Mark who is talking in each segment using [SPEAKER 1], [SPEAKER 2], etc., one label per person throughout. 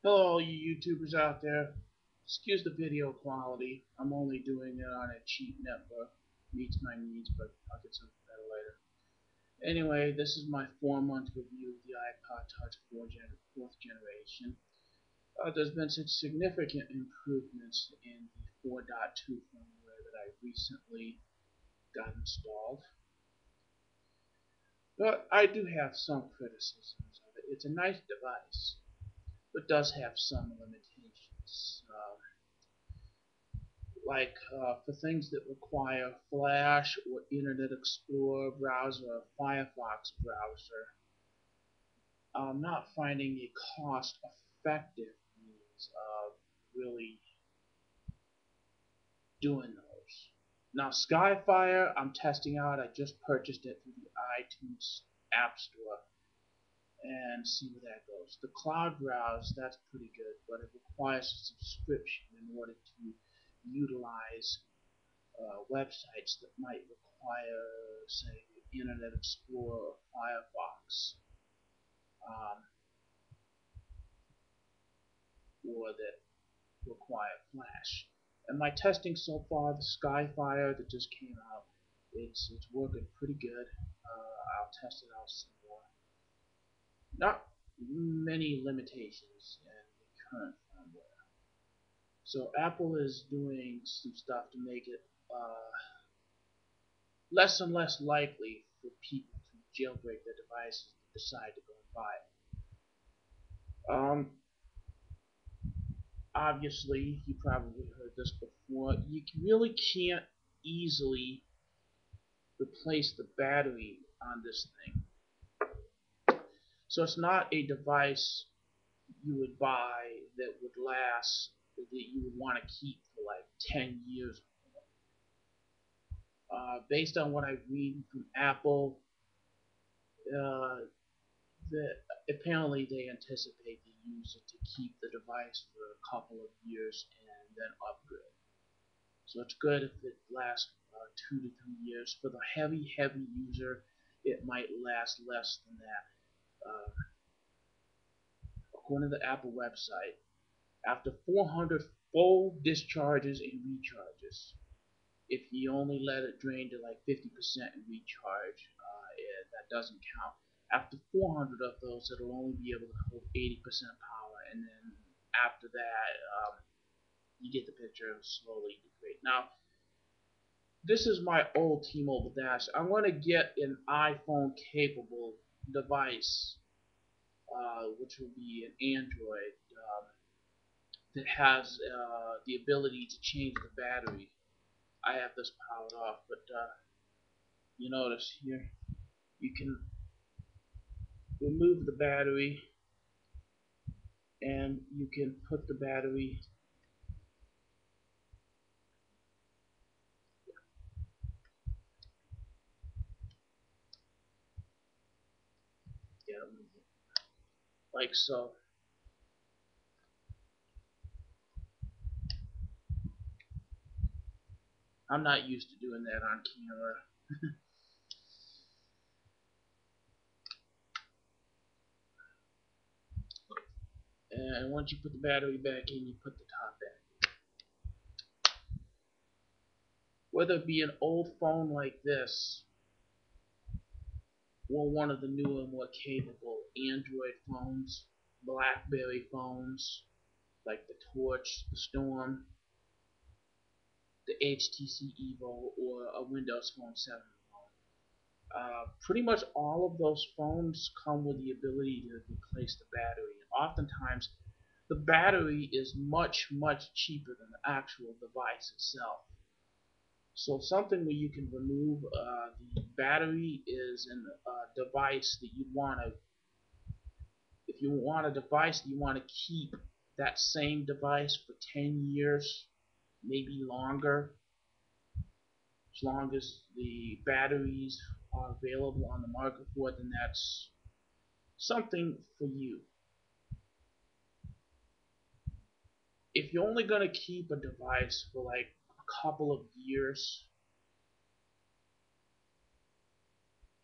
[SPEAKER 1] Hello, all you YouTubers out there. Excuse the video quality. I'm only doing it on a cheap network. Meets my needs, but I'll get something better later. Anyway, this is my 4-month review of the iPod Touch 4th generation. There's been such significant improvements in the 4.2 firmware that I recently got installed. But I do have some criticisms of it. It's a nice device, but does have some limitations. For things that require Flash or Internet Explorer browser or Firefox browser, I'm not finding a cost-effective means of really doing those. Now, Skyfire, I'm testing out. I just purchased it through the iTunes App Store and see where that goes. The Cloud Browse, that's pretty good, but it requires a subscription in order to utilize websites that might require, say, Internet Explorer or Firefox, um, or that require Flash. And my testing so far, the Skyfire that just came out, it's working pretty good. I'll test it out some more. Not many limitations in the current firmware. So Apple is doing some stuff to make it less and less likely for people to jailbreak their devices and decide to go and buy it. Obviously, you probably heard this before. You really can't easily replace the battery on this thing. So it's not a device you would buy that would last, that you would want to keep for like 10 years. Based on what I read from Apple, uh, that apparently they anticipate the user to keep the device for a couple of years and then upgrade. So it's good if it lasts 2 to 3 years. For the heavy user, it might last less than that. According to the Apple website, after 400 full discharges and recharges, if you only let it drain to like 50% and recharge, that doesn't count. After 400 of those, it'll only be able to hold 80% power, and then after that, you get the picture, of slowly degrade. Now, this is my old T-Mobile Dash. I want to get an iPhone capable device, which will be an Android, that has the ability to change the battery. I have this powered off, but you notice here you can remove the battery and you can put the battery down like so. I'm not used to doing that on camera. And once you put the battery back in, you put the top back. Whether it be an old phone like this or one of the newer, more capable Android phones, BlackBerry phones like the Torch, the Storm, the HTC Evo, or a Windows Phone 7 phone. Pretty much all of those phones come with the ability to replace the battery. And oftentimes, the battery is much cheaper than the actual device itself. So something where you can remove the battery is a device that you want to, if you want a device that you want to keep that same device for 10 years, maybe longer, as long as the batteries are available on the market for it, then that's something for you. If you're only going to keep a device for like a couple of years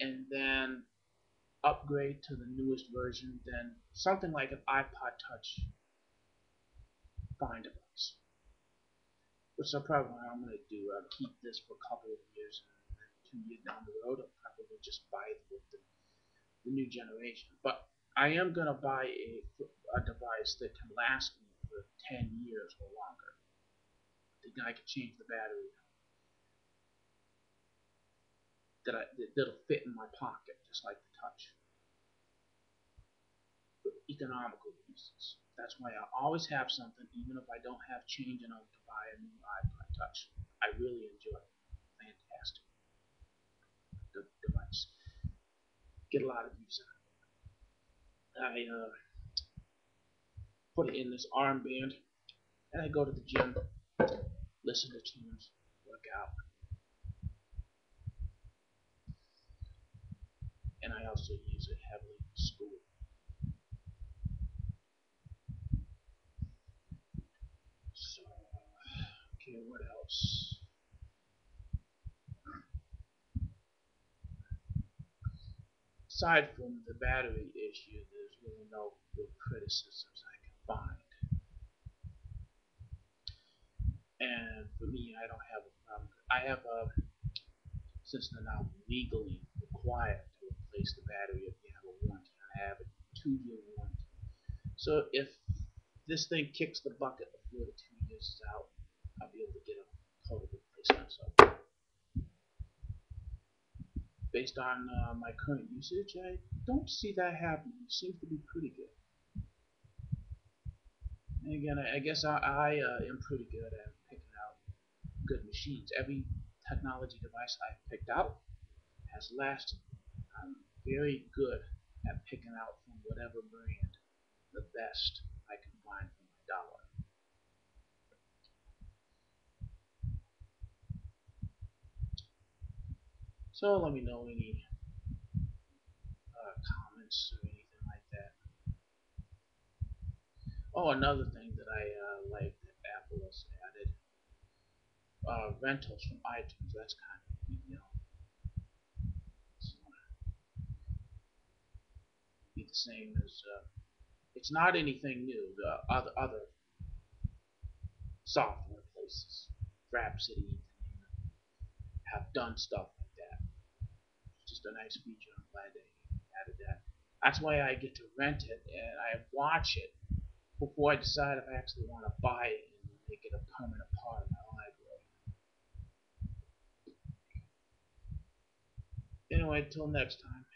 [SPEAKER 1] and then upgrade to the newest version, then something like an iPod Touch fine device. Which I'm probably what I'm going to do. I'll keep this for a couple of years, and then 2 years down the road, I'll probably just buy the new generation. But I am going to buy a device that can last me for 10 years or longer. I can change the battery that'll fit in my pocket, just like the Touch. For economical reasons. That's why I always have something, even if I don't have change enough to buy a new iPod Touch. I really enjoy it. Fantastic device. Get a lot of use out of it. I put it in this armband, and I go to the gym, listen to tunes, work out. And I also use it heavily in school. So, okay, what else? Aside from the battery issue, there's really no real criticisms I can find. And for me, I don't have a problem. I have since they're now legally required to replace the battery if you have a warranty, I have a 2-year warranty. So if this thing kicks the bucket before the 2 years is out, I'll be able to get a total replacement. So based on my current usage, I don't see that happening. It seems to be pretty good. And again, I guess I am pretty good at picking out good machines. Every technology device I've picked out has lasted. I'm very good at picking out from whatever brand the best I can find for my dollar. So let me know any comments or anything like that. Oh, another thing that I like that Apple has added, rentals from iTunes. That's kind of neat, So, be the same as it's not anything new. The other software places, Rhapsody, have done stuff like that. It's just a nice feature. I'm glad they added that. That's why I get to rent it and I watch it before I decide if I actually want to buy it and make it a permanent part of my library. Anyway, till next time.